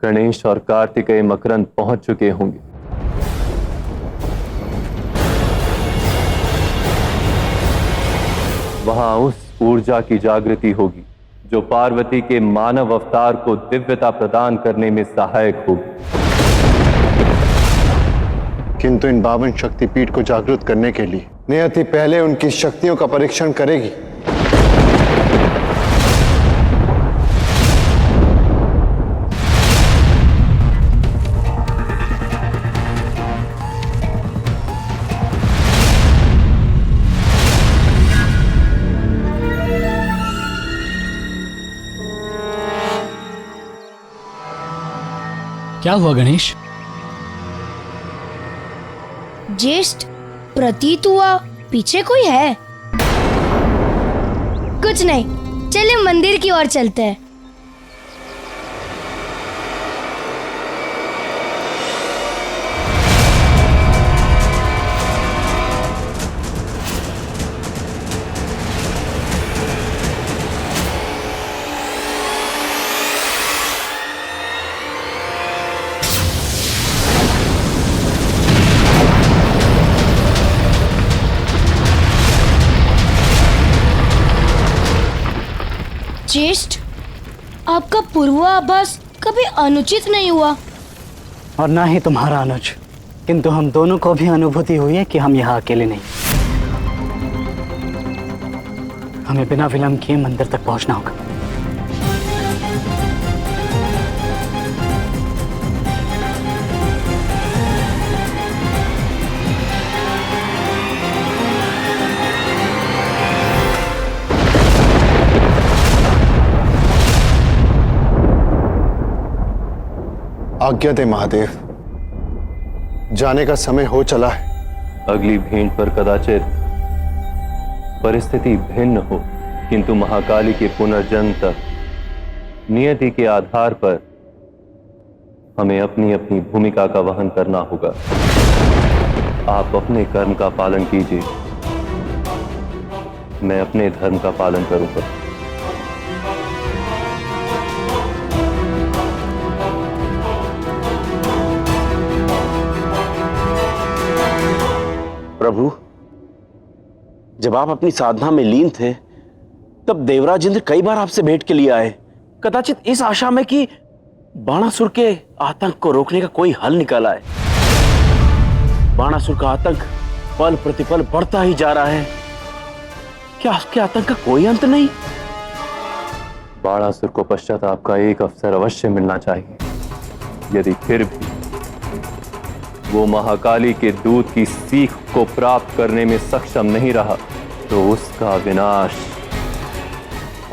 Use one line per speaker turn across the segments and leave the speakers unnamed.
गणेश और कार्तिकेय मकरंद पहुंच चुके होंगे। वहां उस ऊर्जा की जागृति होगी जो पार्वती के मानव अवतार को दिव्यता प्रदान करने में सहायक होगी।
किंतु इन 52 शक्तिपीठ को जागृत करने के लिए नियति पहले उनकी शक्तियों का परीक्षण करेगी।
क्या हुआ गणेश?
ज्येष्ठ, प्रतीत हुआ पीछे कोई है। कुछ नहीं, चलिए मंदिर की ओर चलते हैं। ज्येष्ठ, आपका पूर्वाभास कभी अनुचित नहीं हुआ।
और ना ही तुम्हारा अनुज, किंतु हम दोनों को भी अनुभूति हुई है कि हम यहाँ अकेले नहीं। हमें बिना विलंब किए मंदिर तक पहुंचना होगा।
आज्ञा दे महादेव, जाने का समय हो चला है।
अगली भेंट पर कदाचित परिस्थिति भिन्न हो, किंतु महाकाली के पुनर्जन्म तक नियति के आधार पर हमें अपनी अपनी भूमिका का वहन करना होगा। आप अपने कर्म का पालन कीजिए, मैं अपने धर्म का पालन करूंगा।
प्रभु, जब आप अपनी साधना में लीन थे तब देवराज इंद्र कई बार आपसे भेंट के लिए आए, कदाचित इस आशा में कि बाणासुर के आतंक को रोकने का कोई हल निकल आए। बाणासुर का आतंक पल प्रतिपल बढ़ता ही जा रहा है। क्या उसके आतंक का कोई अंत नहीं?
बाणासुर को पश्चाताप का एक अवसर अवश्य मिलना चाहिए। यदि फिर भी वो महाकाली के दूत की सीख को प्राप्त करने में सक्षम नहीं रहा तो उसका विनाश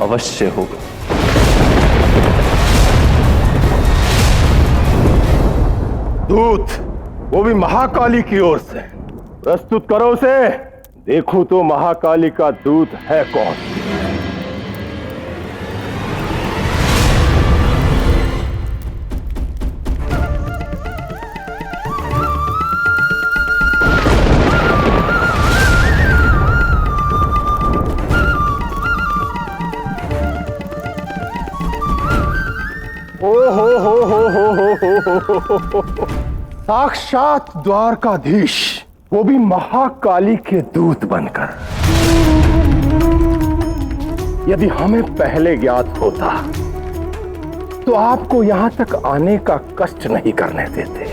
अवश्य होगा।
दूत, वो भी महाकाली की ओर से। प्रस्तुत करो उसे, देखूं तो महाकाली का दूत है कौन। साक्षात द्वारकाधीश, वो भी महाकाली के दूत बनकर। यदि हमें पहले ज्ञात होता तो आपको यहां तक आने का कष्ट नहीं करने देते।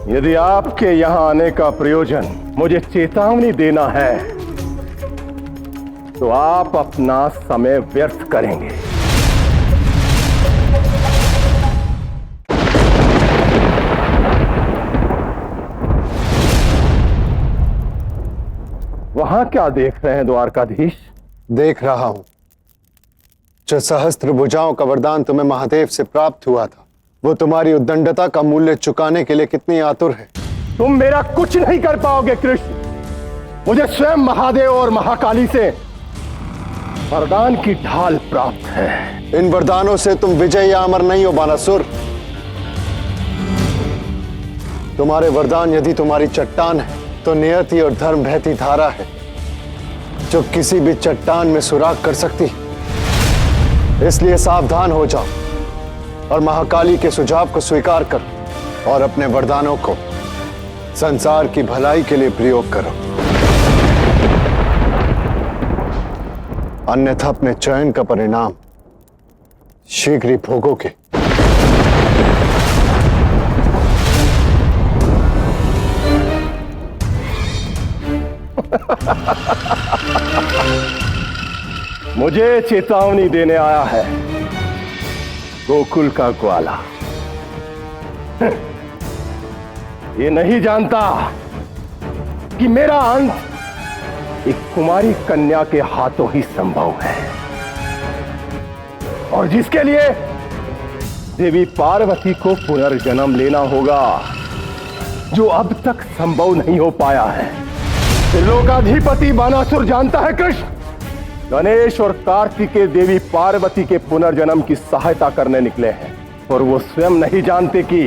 यदि आपके यहां आने का प्रयोजन मुझे चेतावनी देना है तो आप अपना समय व्यर्थ करेंगे। वहां क्या देख रहे हैं द्वारकाधीश?
देख रहा हूं जो सहस्त्र भुजाओं का वरदान तुम्हें महादेव से प्राप्त हुआ था, वो तुम्हारी उद्दंडता का मूल्य चुकाने के लिए कितनी आतुर है।
तुम मेरा कुछ नहीं कर पाओगे कृष्ण। मुझे स्वयं महादेव और महाकाली से वरदान की ढाल प्राप्त है।
इन वरदानों से तुम विजय या अमर नहीं हो बानासुर। तुम्हारे वरदान यदि तुम्हारी चट्टान है तो नियति और धर्म बहती धारा है जो किसी भी चट्टान में सुराग कर सकती। इसलिए सावधान हो जाओ और महाकाली के सुझाव को स्वीकार करो और अपने वरदानों को संसार की भलाई के लिए प्रयोग करो, अन्यथा अपने चयन का परिणाम शीघ्र ही भोगोगे।
मुझे चेतावनी देने आया है गोकुल का ग्वाला। ये नहीं जानता कि मेरा अंत एक कुमारी कन्या के हाथों ही संभव है, और जिसके लिए देवी पार्वती को पुनर्जन्म लेना होगा, जो अब तक संभव नहीं हो पाया है। त्रिलोकाधिपति बानासुर जानता है कृष्ण, गणेश और कार्तिकेय देवी पार्वती के पुनर्जन्म की सहायता करने निकले हैं, और वो स्वयं नहीं जानते कि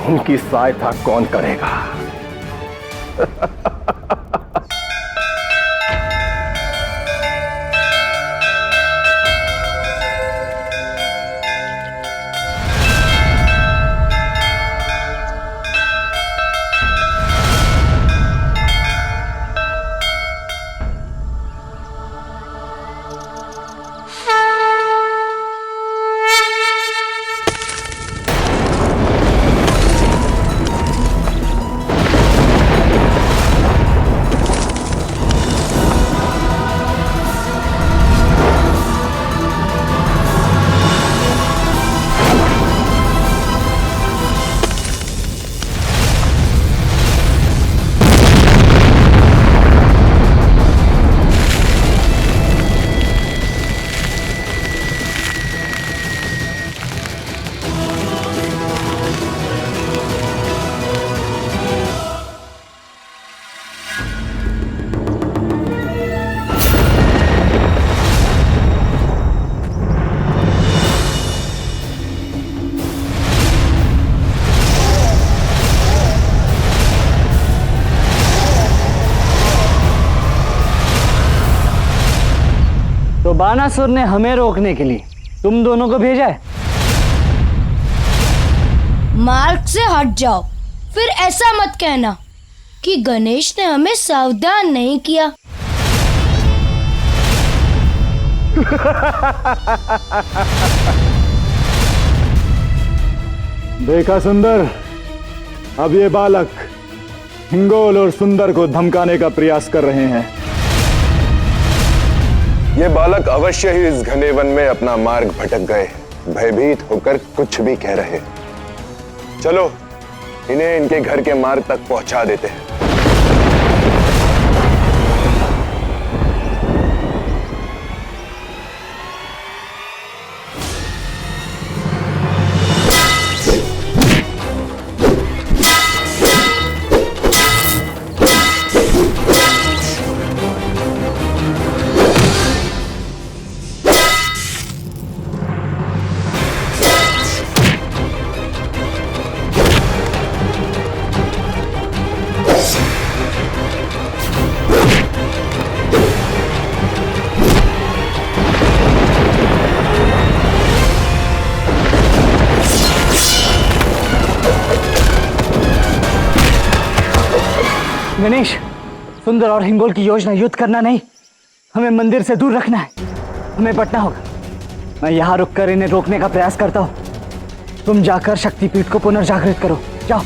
उनकी सहायता कौन करेगा।
तो बानासुर ने हमें रोकने के लिए तुम दोनों को भेजा है?
मार्ग से हट जाओ, फिर ऐसा मत कहना कि गणेश ने हमें सावधान नहीं किया।
देखा सुंदर, अब ये बालक हिंगोल और सुंदर को धमकाने का प्रयास कर रहे हैं।
ये बालक अवश्य ही इस घने वन में अपना मार्ग भटक गए, भयभीत होकर कुछ भी कह रहे। चलो इन्हें इनके घर के मार्ग तक पहुंचा देते हैं।
गणेश, सुंदर और हिंगोल की योजना युद्ध करना नहीं, हमें मंदिर से दूर रखना है। हमें बचना होगा। मैं यहाँ रुककर इन्हें रोकने का प्रयास करता हूँ। तुम जाकर शक्तिपीठ को पुनर्जागृत करो। जाओ।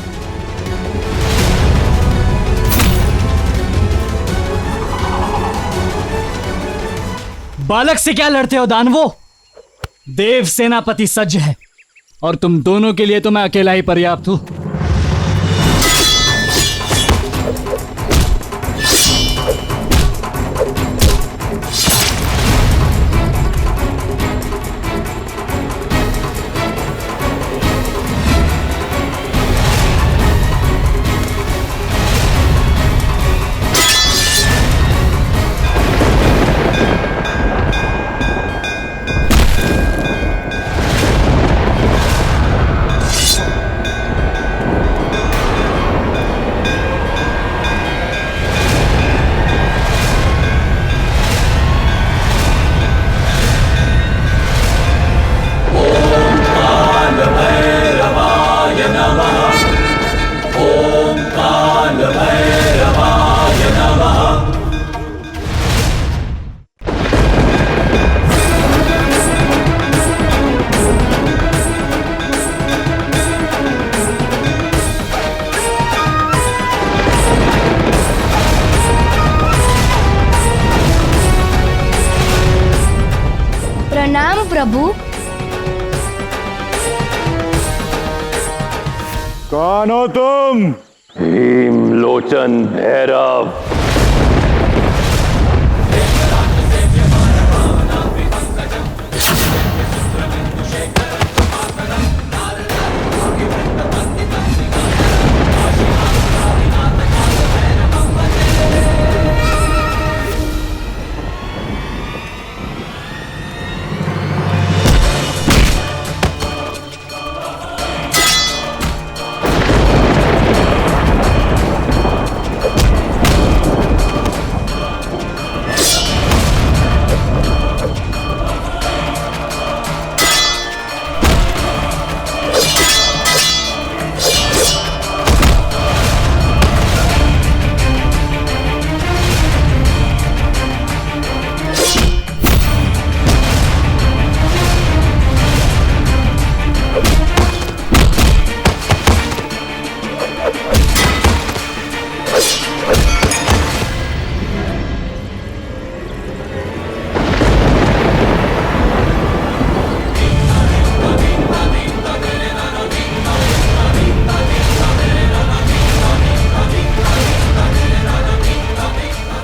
बालक से क्या लड़ते हो दानवो? देव सेनापति सज्ज है और तुम दोनों के लिए तो मैं अकेला ही पर्याप्त हूं।
प्रभु।
कौन हो तुम?
भीमलोचन भैरव।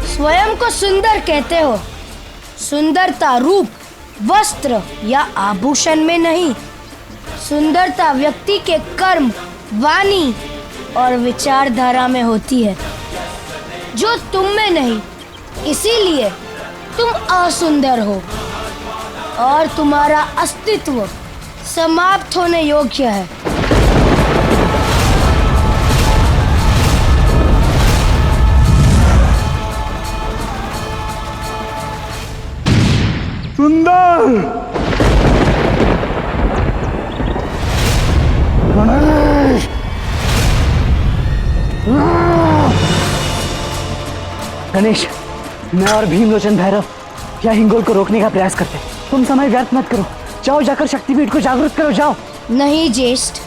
स्वयं को सुंदर कहते हो। सुंदरता रूप, वस्त्र या आभूषण में नहीं, सुंदरता व्यक्ति के कर्म, वाणी और विचारधारा में होती है, जो तुम में नहीं। इसीलिए तुम असुंदर हो और तुम्हारा अस्तित्व समाप्त होने योग्य है।
सुंदर! गणेश!
गणेश, मैं और भीमलोचन भैरव या हिंगोल को रोकने का प्रयास करते। तुम समय व्यर्थ मत करो, जाओ जाकर शक्तिपीठ को जागृत करो, जाओ।
नहीं ज्येष्ठ,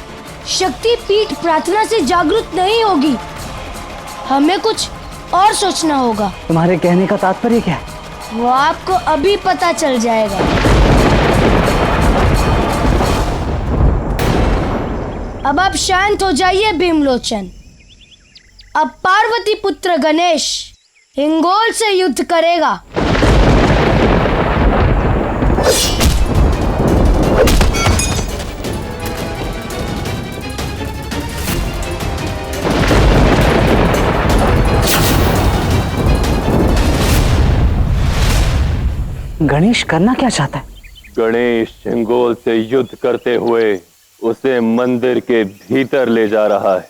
शक्तिपीठ प्रार्थना से जागृत नहीं होगी। हमें कुछ और सोचना होगा।
तुम्हारे कहने का तात्पर्य क्या है?
वो आपको अभी पता चल जाएगा। अब आप शांत हो जाइए भीमलोचन। अब पार्वती पुत्र गणेश हिंगोल से युद्ध करेगा।
गणेश करना क्या चाहता है?
गणेश हिंगोल से युद्ध करते हुए उसे मंदिर के भीतर ले जा रहा है।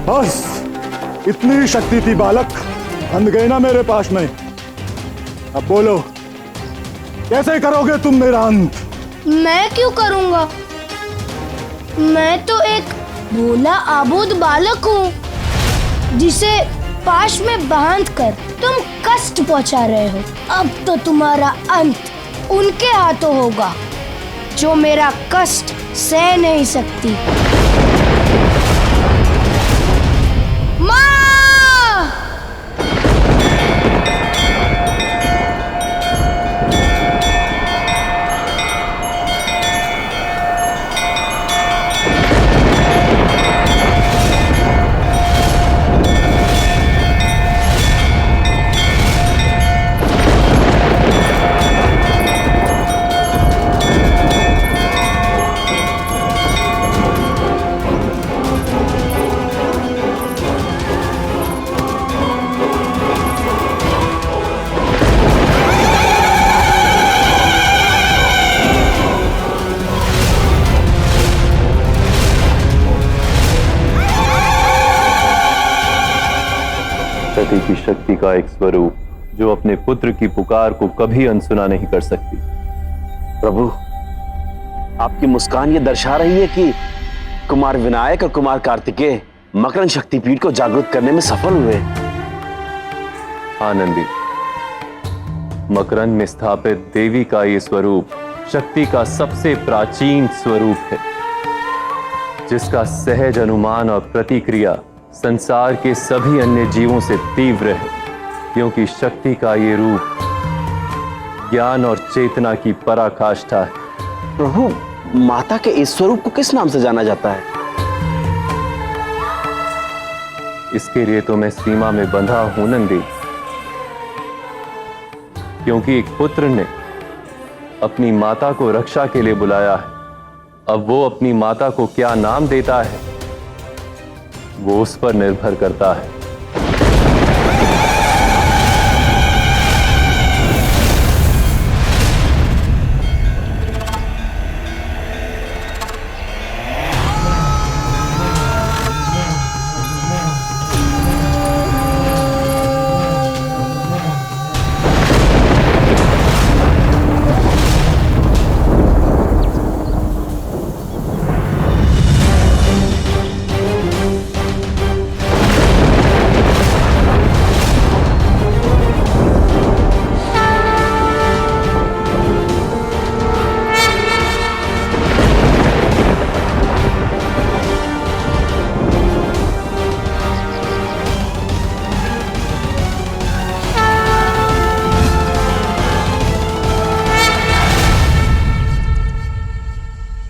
बस इतनी ही शक्ति थी बालक, अंध गए ना मेरे पास में। अब बोलो, कैसे करोगे तुम मेरा अंत?
मैं क्यों करूंगा? मैं तो एक भोला आबूद बालक हूँ जिसे पाश में बांधकर तुम कष्ट पहुंचा रहे हो। अब तो तुम्हारा अंत उनके हाथों होगा जो मेरा कष्ट सह नहीं सकती। माँ!
सती की शक्ति का एक स्वरूप जो अपने पुत्र की पुकार को कभी अनसुना नहीं कर सकती।
प्रभु, आपकी मुस्कान ये दर्शा रही है कि कुमार विनायक और कुमार कार्तिकेय मकरन शक्तिपीठ को जागृत करने में सफल हुए।
आनंदी, मकरन में स्थापित देवी का ये स्वरूप शक्ति का सबसे प्राचीन स्वरूप है, जिसका सहज अनुमान और प्रतिक्रिया संसार के सभी अन्य जीवों से तीव्र है, क्योंकि शक्ति का ये रूप ज्ञान और चेतना की पराकाष्ठा है।
प्रभु, माता के इस स्वरूप को किस नाम से जाना जाता है?
इसके लिए तो मैं सीमा में बंधा हूं नंदी, क्योंकि एक पुत्र ने अपनी माता को रक्षा के लिए बुलाया है। अब वो अपनी माता को क्या नाम देता है वो उस पर निर्भर करता है।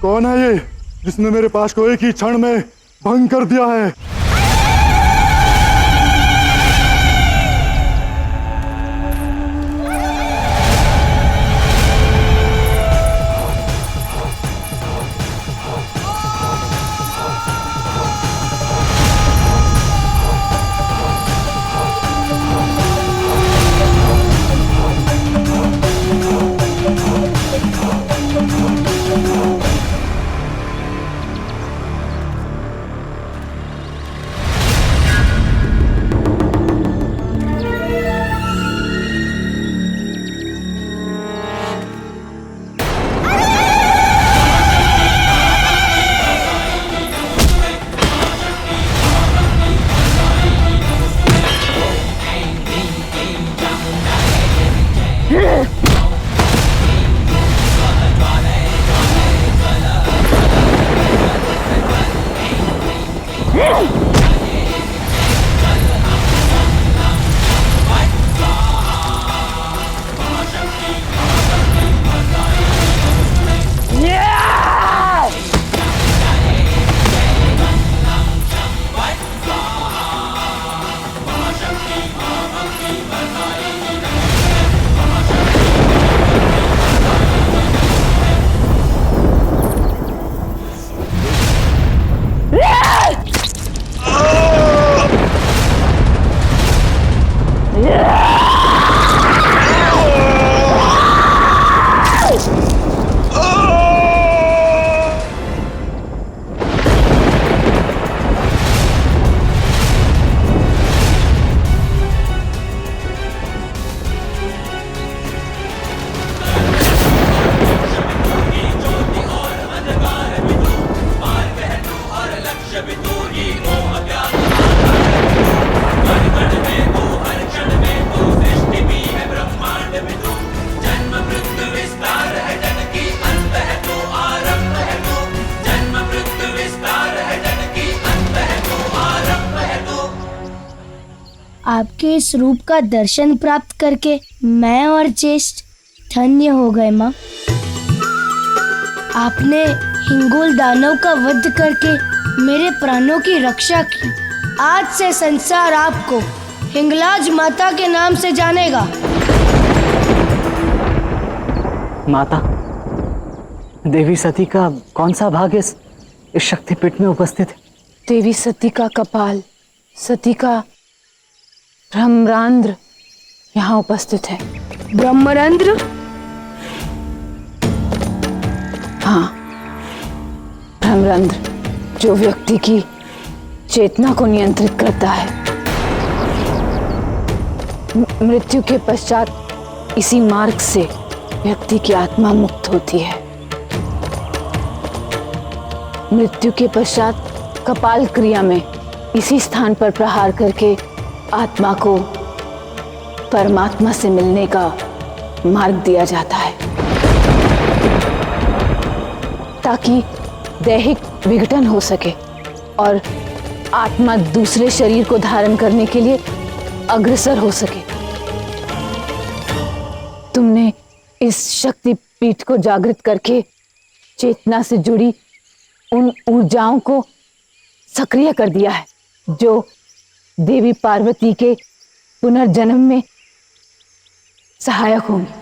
कौन है ये जिसने मेरे पास को एक ही क्षण में भंग कर दिया है?
आपके इस रूप का दर्शन प्राप्त करके मैं और ज्येष्ठ धन्य हो गए माँ। आपने हिंगोल दानव का वध करके मेरे प्राणों की रक्षा की। आज से संसार आपको हिंगलाज माता के नाम से जानेगा।
माता, देवी सती का कौन सा भाग इस शक्तिपीठ में उपस्थित है?
देवी सती का कपाल, सती का ब्रह्मरंध्र यहाँ उपस्थित है।
ब्रह्मरंध्र?
हाँ, ब्रह्मरंध्र जो व्यक्ति की चेतना को नियंत्रित करता है। मृत्यु के पश्चात इसी मार्ग से व्यक्ति की आत्मा मुक्त होती है। मृत्यु के पश्चात कपाल क्रिया में इसी स्थान पर प्रहार करके आत्मा को परमात्मा से मिलने का मार्ग दिया जाता है, ताकि दैहिक विघटन हो सके और आत्मा दूसरे शरीर को धारण करने के लिए अग्रसर हो सके। तुमने इस शक्ति पीठ को जागृत करके चेतना से जुड़ी उन ऊर्जाओं को सक्रिय कर दिया है जो देवी पार्वती के पुनर्जन्म में सहायक होंगी।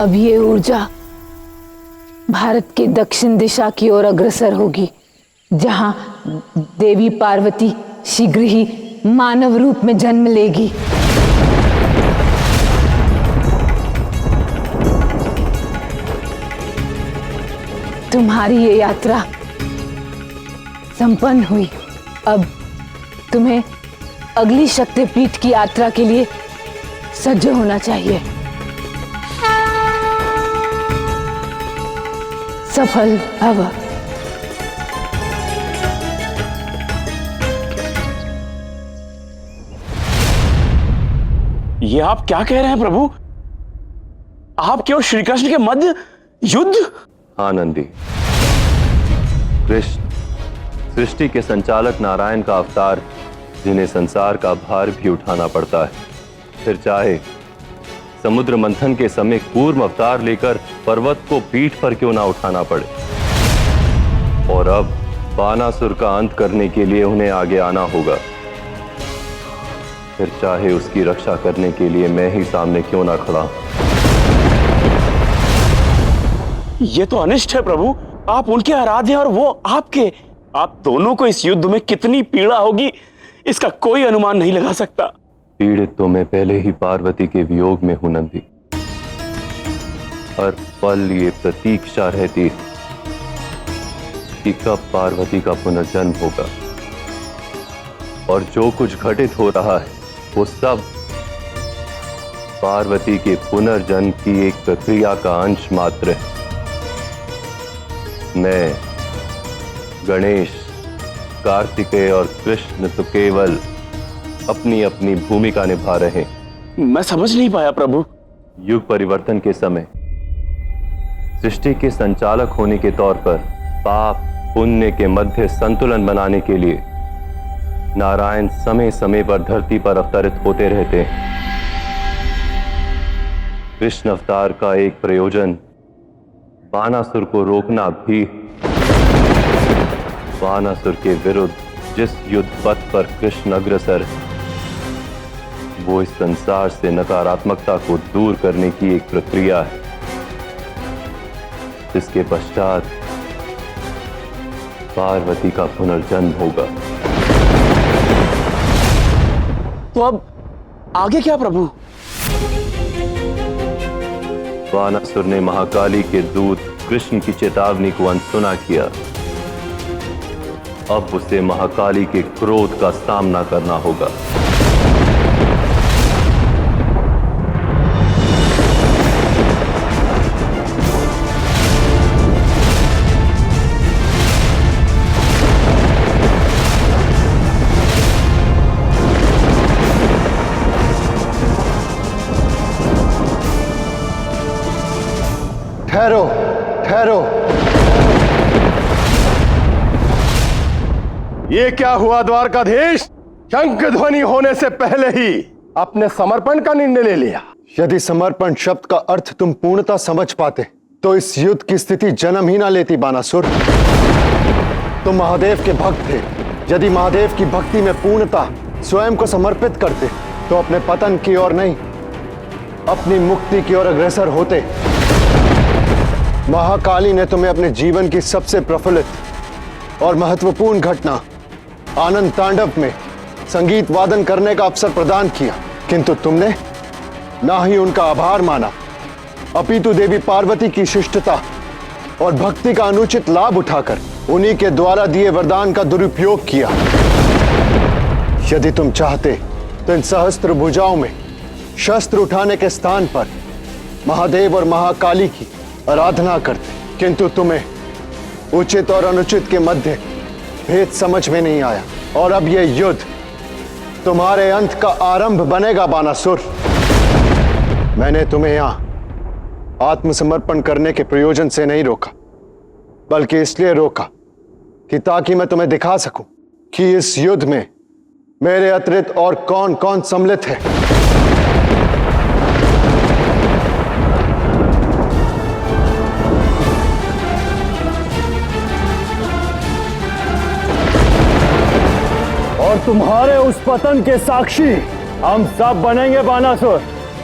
अब ये ऊर्जा भारत के दक्षिण दिशा की ओर अग्रसर होगी, जहां देवी पार्वती शीघ्र ही मानव रूप में जन्म लेगी। तुम्हारी ये यात्रा संपन्न हुई। अब तुम्हें अगली शक्तिपीठ की यात्रा के लिए सज्ज होना चाहिए। सफल भव।
ये आप क्या कह रहे हैं प्रभु? आप क्यों श्री कृष्ण के मध्य युद्ध?
हाँ नंदी, कृष्ण सृष्टि के संचालक नारायण का अवतार, जिन्हें संसार का भार भी उठाना पड़ता है। फिर चाहे समुद्र मंथन के समय कूर्म अवतार लेकर पर्वत को पीठ पर क्यों ना उठाना पड़े, और अब बानासुर का अंत करने के लिए उन्हें आगे आना होगा। फिर चाहे उसकी रक्षा करने के लिए मैं ही सामने क्यों ना खड़ा।
ये तो अनिष्ट है प्रभु। आप उनके आराध्य और वो आपके। आप दोनों को इस युद्ध में कितनी पीड़ा होगी, इसका कोई अनुमान नहीं लगा सकता।
पीड़ित तो मैं पहले ही पार्वती के वियोग में हूं नंदी। हर पल ये प्रतीक्षा रहती कि कब पार्वती का पुनर्जन्म होगा, और जो कुछ घटित हो रहा है वो सब पार्वती के पुनर्जन्म की एक प्रक्रिया का अंश मात्र है। मैं, गणेश, कार्तिकेय और कृष्ण तो केवल अपनी अपनी भूमिका निभा रहे हैं।
मैं समझ नहीं पाया प्रभु।
युग परिवर्तन के समय सृष्टि के संचालक होने के तौर पर पाप पुण्य के मध्य संतुलन बनाने के लिए नारायण समय समय पर धरती पर अवतरित होते रहते हैं। कृष्ण अवतार का एक प्रयोजन बानासुर को रोकना भी। बानासुर के विरुद्ध जिस युद्ध पथ पर कृष्ण अग्रसर है, वो इस संसार से नकारात्मकता को दूर करने की एक प्रक्रिया है, जिसके पश्चात पार्वती का पुनर्जन्म होगा।
तो अब आगे क्या प्रभु?
बानासुर ने महाकाली के दूत कृष्ण की चेतावनी को अनसुना किया। अब उसे महाकाली के क्रोध का सामना करना होगा।
ठहरो, ठहरो। ये क्या हुआ द्वारकाधीश? शंख ध्वनि होने से पहले ही अपने समर्पण का निर्णय ले लिया।
यदि समर्पण शब्द का अर्थ तुम पूर्णता समझ पाते तो इस युद्ध की स्थिति जन्म ही ना लेती बानासुर। तुम महादेव के भक्त थे। यदि महादेव की भक्ति में पूर्णता स्वयं को समर्पित करते तो अपने पतन की ओर नहीं, अपनी मुक्ति की ओर अग्रसर होते। महाकाली ने तुम्हें अपने जीवन की सबसे प्रफुल्लित और महत्वपूर्ण घटना आनंद तांडव में संगीत वादन करने का अवसर प्रदान किया, किंतु तुमने ना ही उनका आभार माना, अपितु देवी पार्वती की शिष्टता और भक्ति का अनुचित लाभ उठाकर उन्हीं के द्वारा दिए वरदान का दुरुपयोग किया। यदि तुम चाहते तो इन सहस्त्र भुजाओं में शस्त्र उठाने के स्थान पर महादेव और महाकाली की आराधना करते, किंतु तुम्हें उचित और अनुचित के मध्य भेद समझ में नहीं आया, और अब यह युद्ध तुम्हारे अंत का आरंभ बनेगा बानासुर। मैंने तुम्हें यहां आत्मसमर्पण करने के प्रयोजन से नहीं रोका, बल्कि इसलिए रोका कि ताकि मैं तुम्हें दिखा सकूं कि इस युद्ध में मेरे अतिरिक्त और कौन कौन सम्मिलित है।
और तुम्हारे उस पतन के साक्षी हम सब बनेंगे बानासुर।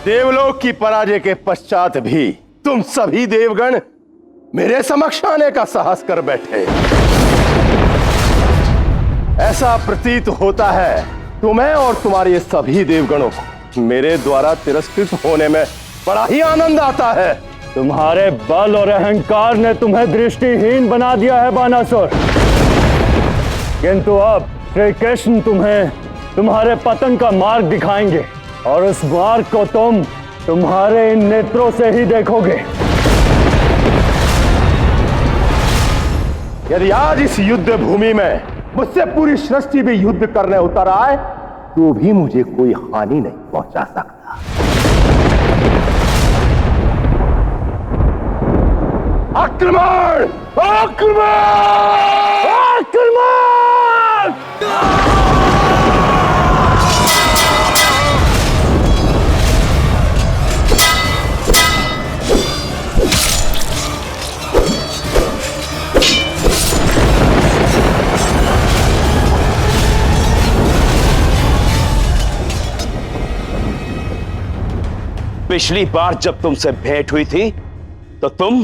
देवलोक की पराजय के पश्चात भी तुम सभी देवगण मेरे समक्ष आने का साहस कर बैठे। ऐसा प्रतीत होता है तुम्हें और तुम्हारे सभी देवगणों को मेरे द्वारा तिरस्कृत होने में बड़ा ही आनंद आता है। तुम्हारे बल और अहंकार ने तुम्हें दृष्टिहीन बना दिया है बानासुर, किंतु अब श्री कृष्ण तुम्हें तुम्हारे पतन का मार्ग दिखाएंगे, और उस मार्ग को तुम तुम्हारे इन नेत्रों से ही देखोगे। यदि आज इस युद्ध भूमि में मुझसे पूरी सृष्टि भी युद्ध करने उतर आए तो भी मुझे कोई हानि नहीं पहुंचा सकता। आक्रमण! आक्रमण! आक्रमण!
पिछली बार जब तुमसे भेंट हुई थी तो तुम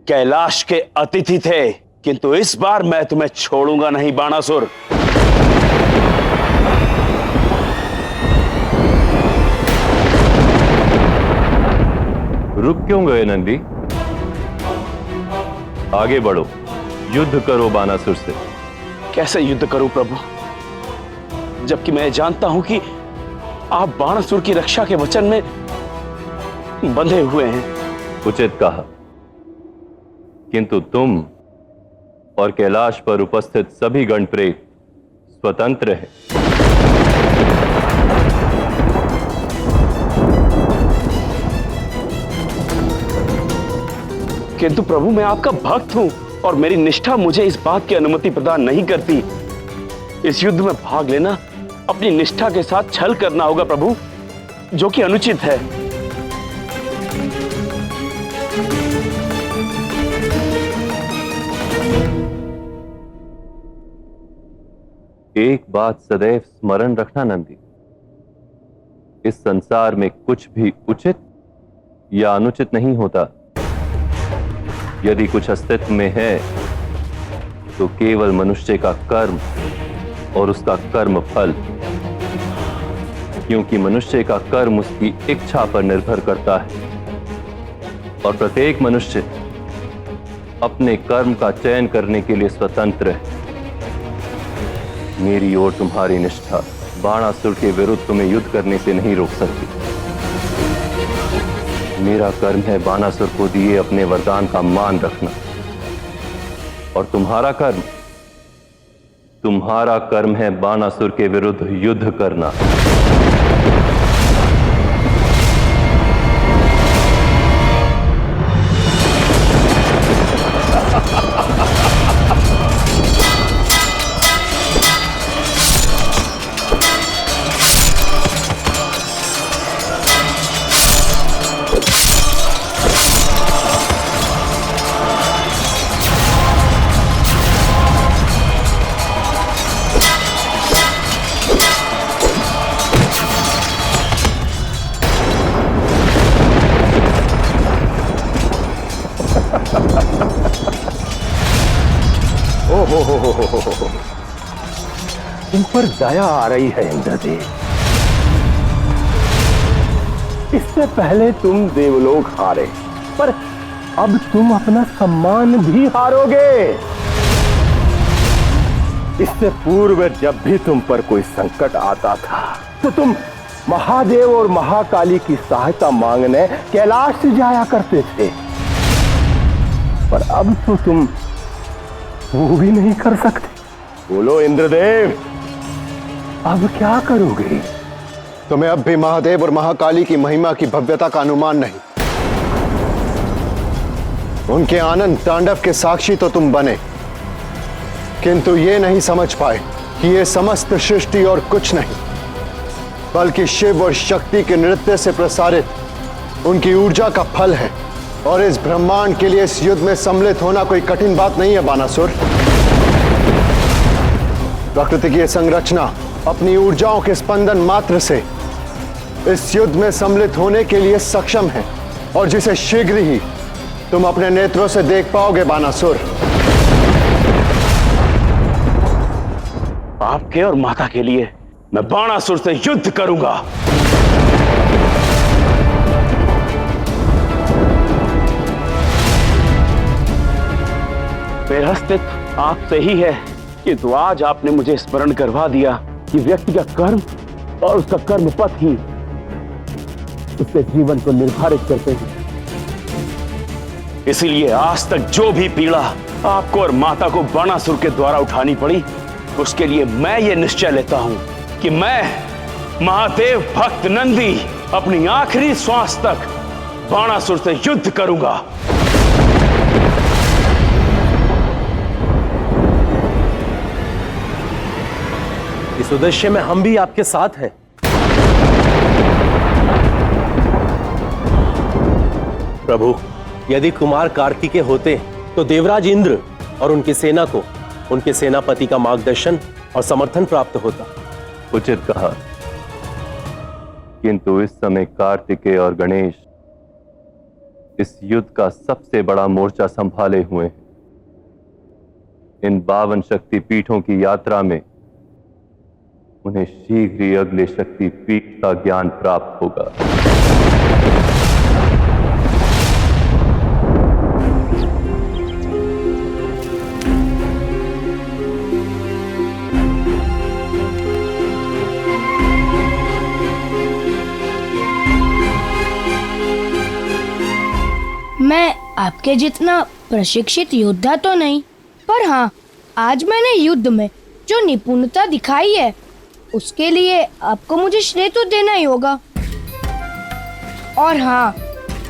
कैलाश के अतिथि थे, किंतु इस बार मैं तुम्हें छोड़ूंगा नहीं बाणासुर।
रुक क्यों गए नंदी? आगे बढ़ो, युद्ध करो बानासुर से।
कैसे युद्ध करूं प्रभु, जबकि मैं जानता हूं कि आप बाणासुर की रक्षा के वचन में बंधे हुए हैं।
उचित कहा, किंतु तुम और कैलाश पर उपस्थित सभी गणप्रेत स्वतंत्र हैं।
किंतु प्रभु मैं आपका भक्त हूं और मेरी निष्ठा मुझे इस बात की अनुमति प्रदान नहीं करती। इस युद्ध में भाग लेना अपनी निष्ठा के साथ छल करना होगा प्रभु, जो कि अनुचित है।
एक बात सदैव स्मरण रखना नंदी, इस संसार में कुछ भी उचित या अनुचित नहीं होता। यदि कुछ अस्तित्व में है तो केवल मनुष्य का कर्म और उसका कर्म फल, क्योंकि मनुष्य का कर्म उसकी इच्छा पर निर्भर करता है और प्रत्येक मनुष्य अपने कर्म का चयन करने के लिए स्वतंत्र है। मेरी और तुम्हारी निष्ठा बाणासुर के विरुद्ध तुम्हें युद्ध करने से नहीं रोक सकती। मेरा कर्म है बाणासुर को दिए अपने वरदान का मान रखना, और तुम्हारा कर्म है बाणासुर के विरुद्ध युद्ध करना।
तुम पर दया आ रही है इंद्रदेव। इससे पहले तुम देवलोक हारे, पर अब तुम अपना सम्मान भी हारोगे। इससे पूर्व जब भी तुम पर कोई संकट आता था तो तुम महादेव और महाकाली की सहायता मांगने कैलाश से जाया करते थे, पर अब तो तुम वो भी नहीं कर सकते। बोलो इंद्रदेव, अब क्या करोगे?
तुम्हें अब भी महादेव और महाकाली की महिमा की भव्यता का अनुमान नहीं। उनके आनंद तांडव के साक्षी तो तुम बने, किंतु ये नहीं समझ पाए कि ये समस्त सृष्टि और कुछ नहीं बल्कि शिव और शक्ति के नृत्य से प्रसारित उनकी ऊर्जा का फल है। और इस ब्रह्मांड के लिए इस युद्ध में सम्मिलित होना कोई कठिन बात नहीं है बानासुर। प्रकृति की यह संरचना अपनी ऊर्जाओं के स्पंदन मात्र से इस युद्ध में सम्मिलित होने के लिए सक्षम है, और जिसे शीघ्र ही तुम अपने नेत्रों से देख पाओगे बानासुर।
आपके और माता के लिए मैं बाणासुर से युद्ध करूंगा। मेरा अस्तित्व आपसे ही है, किंतु आज आपने मुझे स्मरण करवा दिया कि व्यक्ति का कर्म और उसका कर्म पथ ही उसके जीवन को निर्धारित करते हैं। इसीलिए आज तक जो भी पीड़ा आपको और माता को बाणासुर के द्वारा उठानी पड़ी, उसके लिए मैं ये निश्चय लेता हूं कि मैं महादेव भक्त नंदी अपनी आखिरी श्वास तक बाणासुर से युद्ध करूंगा।
इस उद्देश्य में हम भी आपके साथ हैं। प्रभु, यदि कुमार कार्तिकेय होते तो देवराज इंद्र और उनकी सेना को उनके सेनापति का मार्गदर्शन और समर्थन प्राप्त होता।
उचित कहा, किंतु इस समय कार्तिकेय और गणेश इस युद्ध का सबसे बड़ा मोर्चा संभाले हुए हैं। इन 52 शक्ति पीठों की यात्रा में उन्हें शीघ्र ही अगले शक्ति पीठ का ज्ञान प्राप्त होगा।
मैं आपके जितना प्रशिक्षित योद्धा तो नहीं, पर हाँ, आज मैंने युद्ध में जो निपुणता दिखाई है उसके लिए आपको मुझे श्रेय तो देना ही होगा। और हाँ,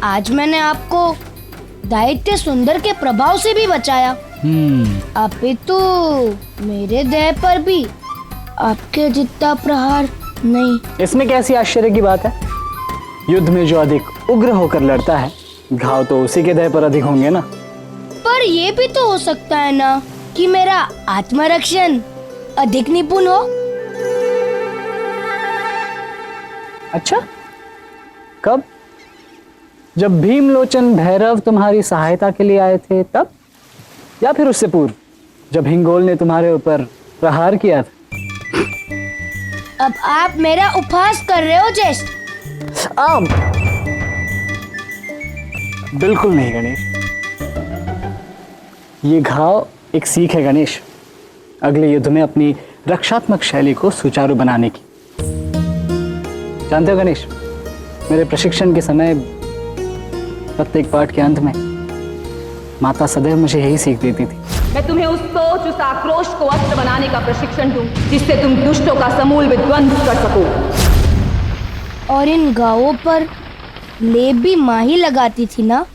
आज मैंने आपको दैत्य सुंदर के प्रभाव से भी बचाया। अपितु मेरे देह पर भी आपके जितना प्रहार नहीं।
इसमें कैसी आश्चर्य की बात है? युद्ध में जो अधिक उग्र होकर लड़ता है, घाव तो उसी के देह पर अधिक होंगे ना।
पर ये भी तो हो सकता है ना कि मेरा आत्मरक्षण अधिक निपुण हो।
अच्छा, कब? जब भीमलोचन भैरव तुम्हारी सहायता के लिए आए थे तब, या फिर उससे पूर्व जब हिंगोल ने तुम्हारे ऊपर प्रहार किया था?
अब आप मेरा उपहास कर रहे हो ज्येष्ठ।
बिल्कुल नहीं गणेश, ये घाव एक सीख है गणेश, अगले युद्ध में अपनी रक्षात्मक शैली को सुचारू बनाने की। जानते हो गणेश, मेरे प्रशिक्षण के समय प्रत्येक पाठ के अंत में माता सदैव मुझे यही सीख देती थी।
मैं तुम्हें उस सोच, उस आक्रोश को अस्त्र बनाने का प्रशिक्षण दूं जिससे तुम दुष्टों का समूल विध्वंस कर सको।
और इन गांवों पर लेप भी माँ ही लगाती थी ना?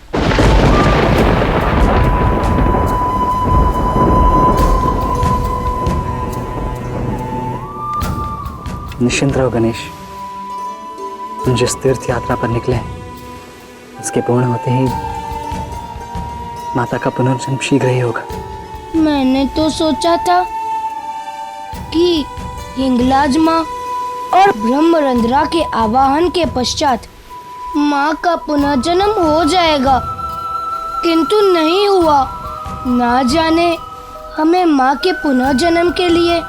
निश्चिंत रहो गणेश, तुम जिस तीर्थ यात्रा पर निकले उसके पूर्ण होते ही माता का पुनर्जन्म शीघ्र ही होगा।
मैंने तो सोचा था कि हिंगलाज माँ और ब्रह्मरंध्रा के आवाहन के पश्चात माँ का पुनर्जन्म हो जाएगा, किंतु नहीं हुआ। ना जाने हमें माँ के पुनर्जन्म के लिए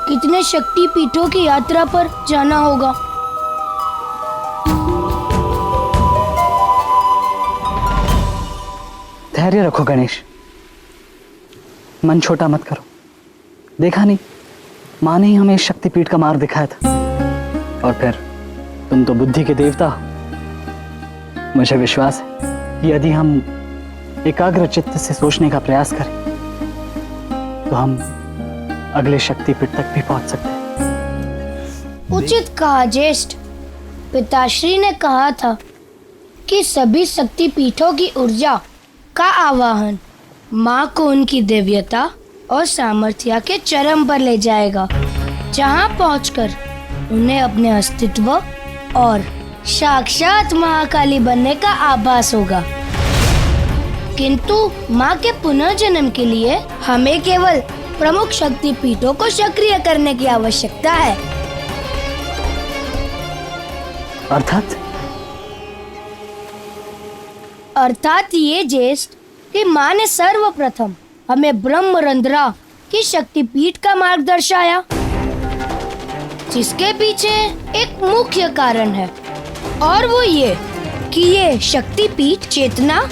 कितने शक्ति पीठों की यात्रा पर जाना होगा।
धैर्य रखो गणेश, मन छोटा मत करो। देखा नहीं, माँ ने ही हमें इस शक्तिपीठ का मार्ग दिखाया था। और फिर तुम तो बुद्धि के देवता हो। मुझे विश्वास है कि यदि हम एकाग्र चित्त से सोचने का प्रयास करें तो हम अगले शक्तिपीठ तक भी पहुंच सकते हैं।
उचित कहा ज्येष्ठ। पिताश्री ने कहा था कि सभी शक्तिपीठों की ऊर्जा का आवाहन माँ को उनकी दिव्यता और सामर्थ्य के चरम पर ले जाएगा, जहाँ पहुंचकर उन्हें अपने अस्तित्व और साक्षात महाकाली बनने का आभास होगा। किंतु माँ के पुनर्जन्म के लिए हमें केवल प्रमुख शक्तिपीठों को सक्रिय करने की आवश्यकता है। अर्थात ये ज्येष्ठ कि माँ ने सर्वप्रथम हमें ब्रह्मरंध्रा की शक्तिपीठ का मार्ग दर्शाया, जिसके पीछे एक मुख्य कारण है, और वो ये कि ये शक्तिपीठ चेतना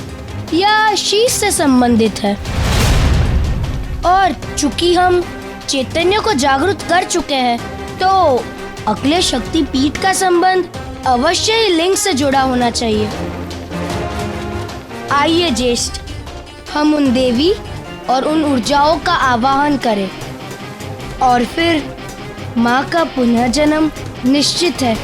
या शीश से संबंधित है। और चूंकि हम चैतन्य को जागृत कर चुके हैं, तो अगले शक्तिपीठ का संबंध अवश्य ही लिंग से जुड़ा होना चाहिए। आइए ज्येष्ठ, हम उन देवी और उन ऊर्जाओं का आवाहन करें, और फिर माँ का पुनर्जन्म निश्चित है।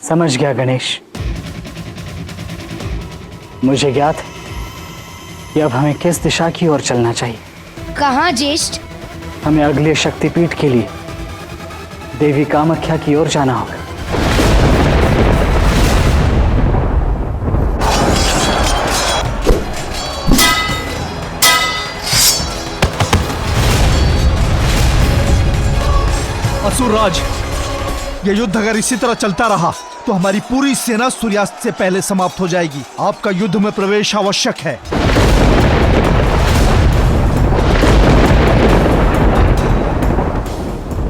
समझ गया गणेश। मुझे ज्ञात है कि अब हमें किस दिशा की ओर चलना चाहिए।
कहाँ ज्येष्ठ?
हमें अगले शक्तिपीठ के लिए देवी कामाख्या की ओर जाना होगा।
असुरराज, ये युद्ध अगर इसी तरह चलता रहा तो हमारी पूरी सेना सूर्यास्त से पहले समाप्त हो जाएगी। आपका युद्ध में प्रवेश आवश्यक है।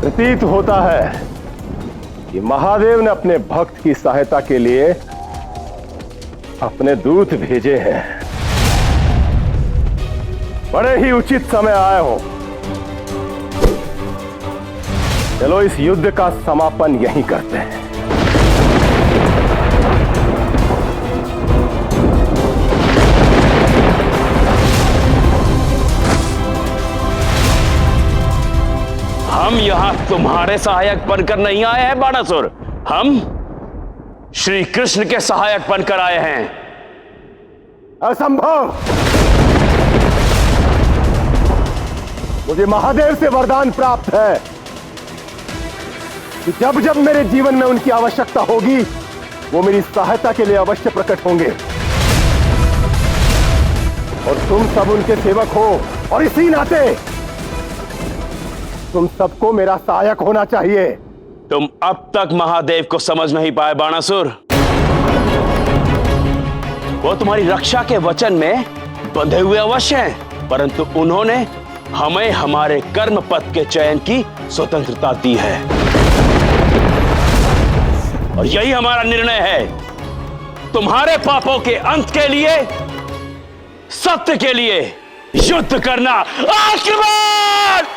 प्रतीत होता है कि महादेव ने अपने भक्त की सहायता के लिए अपने दूत भेजे हैं। बड़े ही उचित समय आए हो। चलो इस युद्ध का समापन यहीं करते हैं।
हम यहां तुम्हारे सहायक बनकर नहीं आए हैं बाणासुर, हम श्री कृष्ण के सहायक बनकर आए हैं।
असंभव! मुझे महादेव से वरदान प्राप्त है कि जब जब मेरे जीवन में उनकी आवश्यकता होगी, वो मेरी सहायता के लिए अवश्य प्रकट होंगे। और तुम सब उनके सेवक हो, और इसी नाते तुम सबको मेरा सहायक होना चाहिए।
तुम अब तक महादेव को समझ नहीं पाए बाणासुर। वो तुम्हारी रक्षा के वचन में बंधे हुए अवश्य हैं, परंतु उन्होंने हमें हमारे कर्म पथ के चयन की स्वतंत्रता दी है, और यही हमारा निर्णय है। तुम्हारे पापों के अंत के लिए, सत्य के लिए युद्ध करना। आक्रमण!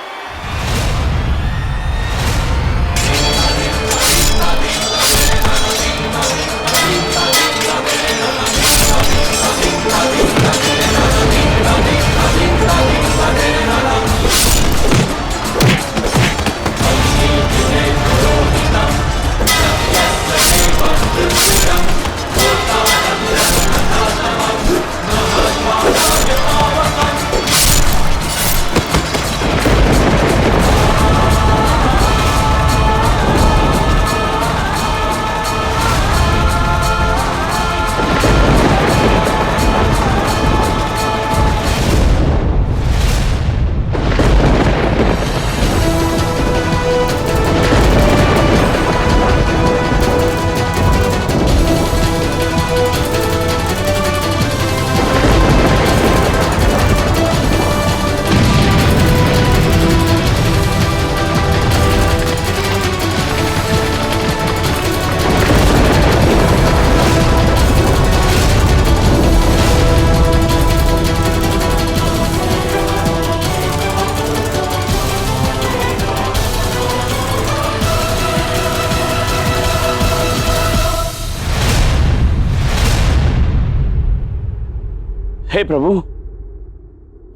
हे प्रभु,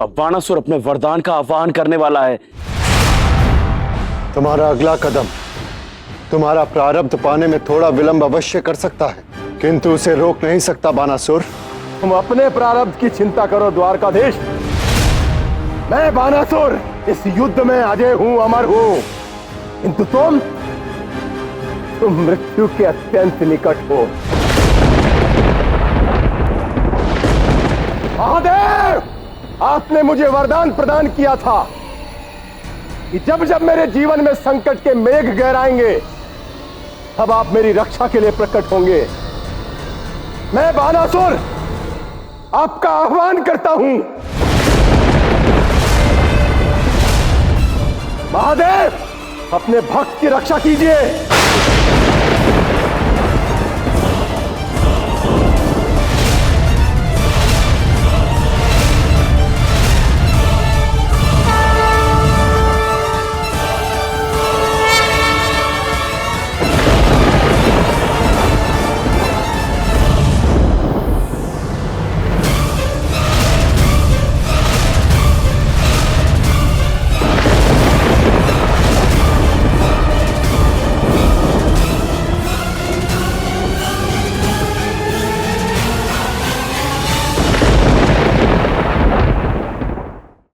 अब बाणासुर अपने वरदान का आह्वान करने वाला है।
तुम्हारा अगला कदम तुम्हारा प्रारब्ध पाने में थोड़ा विलंब अवश्य कर सकता है, किंतु उसे रोक नहीं सकता बानासुर।
तुम अपने प्रारब्ध की चिंता करो द्वारकाधीश। मैं बानासुर इस युद्ध में अजय हूं, अमर हूं, किंतु तुम मृत्यु के अत्यंत निकट हो। महादेव, आपने मुझे वरदान प्रदान किया था कि जब जब मेरे जीवन में संकट के मेघ गहराएंगे तब आप मेरी रक्षा के लिए प्रकट होंगे। मैं बानासुर आपका आह्वान करता हूं। महादेव, अपने भक्त की रक्षा कीजिए।